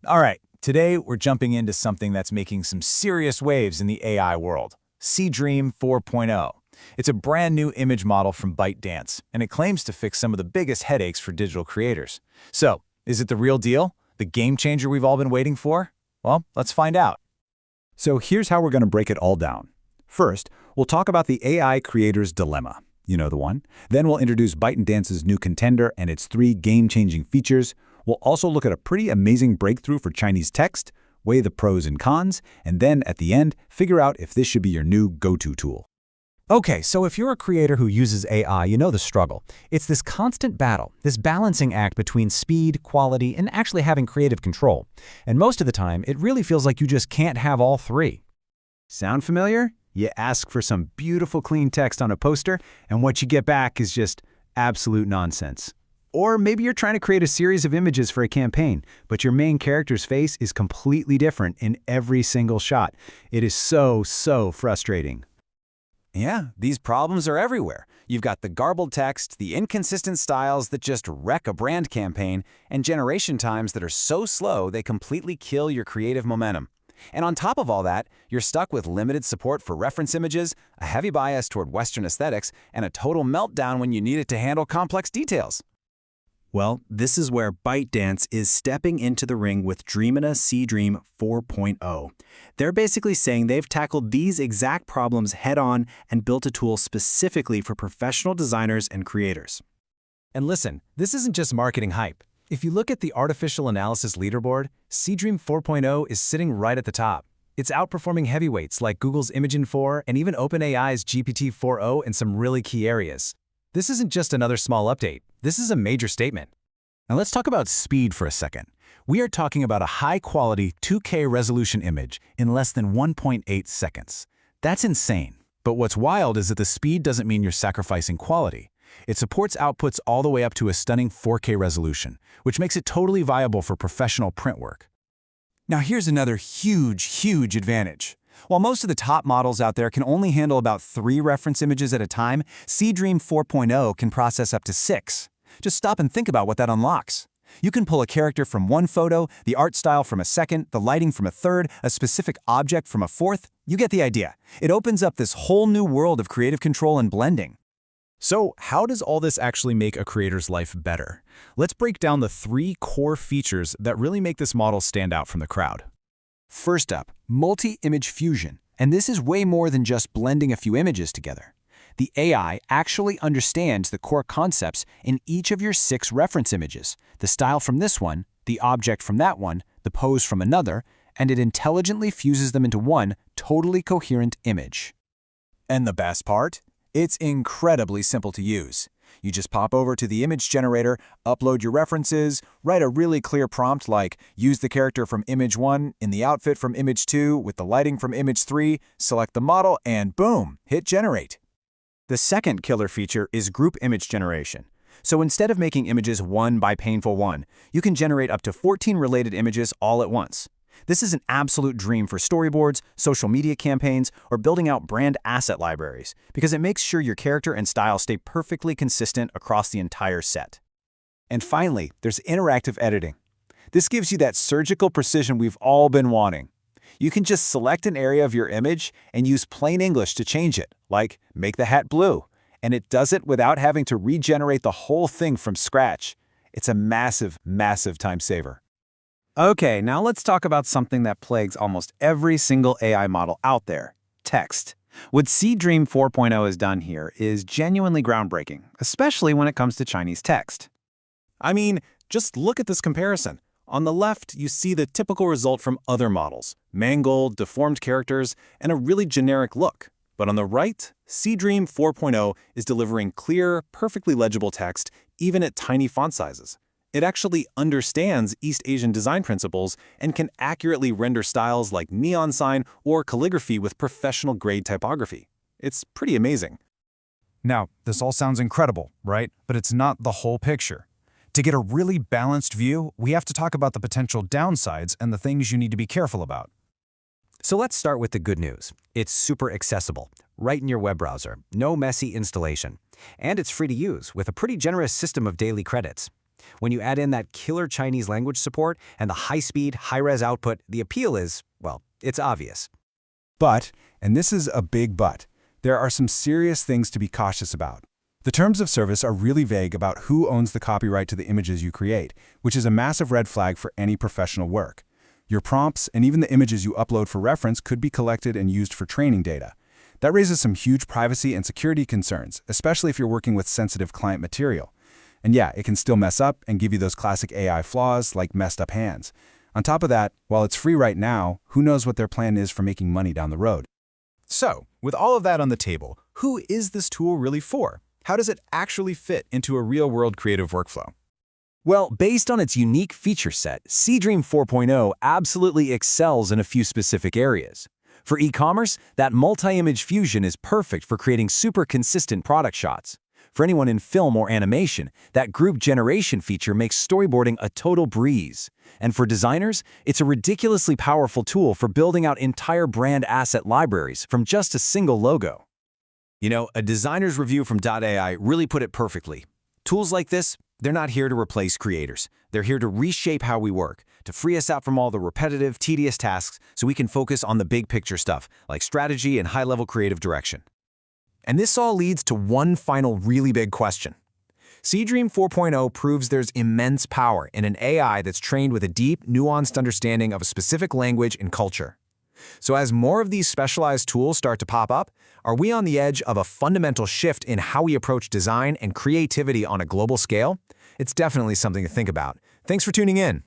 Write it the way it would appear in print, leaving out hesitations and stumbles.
All right, today we're jumping into something that's making some serious waves in the AI world, Seedream 4.0. It's a brand new image model from ByteDance, and it claims to fix some of the biggest headaches for digital creators. So, is it the real deal? The game changer we've all been waiting for? Well, let's find out. So here's how we're going to break it all down. First, we'll talk about the AI creator's dilemma. You know the one. Then we'll introduce ByteDance's new contender and its 3 game-changing features. We'll also look at a pretty amazing breakthrough for Chinese text, weigh the pros and cons, and then, at the end, figure out if this should be your new go-to tool. Okay, so if you're a creator who uses AI, you know the struggle. It's this constant battle, this balancing act between speed, quality, and actually having creative control. And most of the time, it really feels like you just can't have all 3. Sound familiar? You ask for some beautiful clean text on a poster, and what you get back is just absolute nonsense. Or maybe you're trying to create a series of images for a campaign, but your main character's face is completely different in every single shot. It is so frustrating. Yeah, these problems are everywhere. You've got the garbled text, the inconsistent styles that just wreck a brand campaign, and generation times that are so slow they completely kill your creative momentum. And on top of all that, you're stuck with limited support for reference images, a heavy bias toward Western aesthetics, and a total meltdown when you need it to handle complex details. Well, this is where ByteDance is stepping into the ring with Dreamina Seedream 4.0. They're basically saying they've tackled these exact problems head-on and built a tool specifically for professional designers and creators. And listen, this isn't just marketing hype. If you look at the artificial analysis leaderboard, Seedream 4.0 is sitting right at the top. It's outperforming heavyweights like Google's Imagen 4 and even OpenAI's GPT-4o in some really key areas. This isn't just another small update. This is a major statement. Now let's talk about speed for a second. We are talking about a high-quality 2K resolution image in less than 1.8 seconds. That's insane. But what's wild is that the speed doesn't mean you're sacrificing quality. It supports outputs all the way up to a stunning 4K resolution, which makes it totally viable for professional print work. Now here's another huge advantage. While most of the top models out there can only handle about 3 reference images at a time, Seedream 4.0 can process up to 6. Just stop and think about what that unlocks. You can pull a character from one photo, the art style from a second, the lighting from a third, a specific object from a fourth. You get the idea. It opens up this whole new world of creative control and blending. So how does all this actually make a creator's life better? Let's break down the 3 core features that really make this model stand out from the crowd. First up, multi-image fusion. And this is way more than just blending a few images together. The AI actually understands the core concepts in each of your 6 reference images, the style from this one, the object from that one, the pose from another, and it intelligently fuses them into one totally coherent image. And the best part? It's incredibly simple to use. You just pop over to the image generator, upload your references, write a really clear prompt like use the character from image 1 in the outfit from image 2 with the lighting from image 3, select the model, and boom, hit generate. The second killer feature is group image generation. So instead of making images one by painful one, you can generate up to 14 related images all at once. This is an absolute dream for storyboards, social media campaigns, or building out brand asset libraries, because it makes sure your character and style stay perfectly consistent across the entire set. And finally, there's interactive editing. This gives you that surgical precision we've all been wanting. You can just select an area of your image and use plain English to change it, like make the hat blue, and it does it without having to regenerate the whole thing from scratch. It's a massive time saver. Okay, now let's talk about something that plagues almost every single AI model out there, text. What Seedream 4.0 has done here is genuinely groundbreaking, especially when it comes to Chinese text. I mean, just look at this comparison. On the left, you see the typical result from other models, mangled, deformed characters, and a really generic look. But on the right, Seedream 4.0 is delivering clear, perfectly legible text, even at tiny font sizes. It actually understands East Asian design principles and can accurately render styles like neon sign or calligraphy with professional-grade typography. It's pretty amazing. Now, this all sounds incredible, right? But it's not the whole picture. To get a really balanced view, we have to talk about the potential downsides and the things you need to be careful about. So let's start with the good news. It's super accessible, right in your web browser, no messy installation. And it's free to use with a pretty generous system of daily credits. When you add in that killer Chinese language support and the high-speed, high-res output, the appeal is, well, it's obvious. But, and this is a big but, there are some serious things to be cautious about. The terms of service are really vague about who owns the copyright to the images you create, which is a massive red flag for any professional work. Your prompts and even the images you upload for reference could be collected and used for training data. That raises some huge privacy and security concerns, especially if you're working with sensitive client material. And yeah, it can still mess up and give you those classic AI flaws like messed up hands. On top of that, while it's free right now, who knows what their plan is for making money down the road. So, with all of that on the table, who is this tool really for? How does it actually fit into a real-world creative workflow? Well, based on its unique feature set, Seedream 4.0 absolutely excels in a few specific areas. For e-commerce, that multi-image fusion is perfect for creating super consistent product shots. For anyone in film or animation, that group generation feature makes storyboarding a total breeze. And for designers, it's a ridiculously powerful tool for building out entire brand asset libraries from just a single logo. You know, a designer's review from .ai really put it perfectly. Tools like this, they're not here to replace creators. They're here to reshape how we work, to free us out from all the repetitive, tedious tasks so we can focus on the big picture stuff, like strategy and high-level creative direction. And this all leads to one final really big question. Seedream 4.0 proves there's immense power in an AI that's trained with a deep, nuanced understanding of a specific language and culture. So as more of these specialized tools start to pop up, are we on the edge of a fundamental shift in how we approach design and creativity on a global scale? It's definitely something to think about. Thanks for tuning in.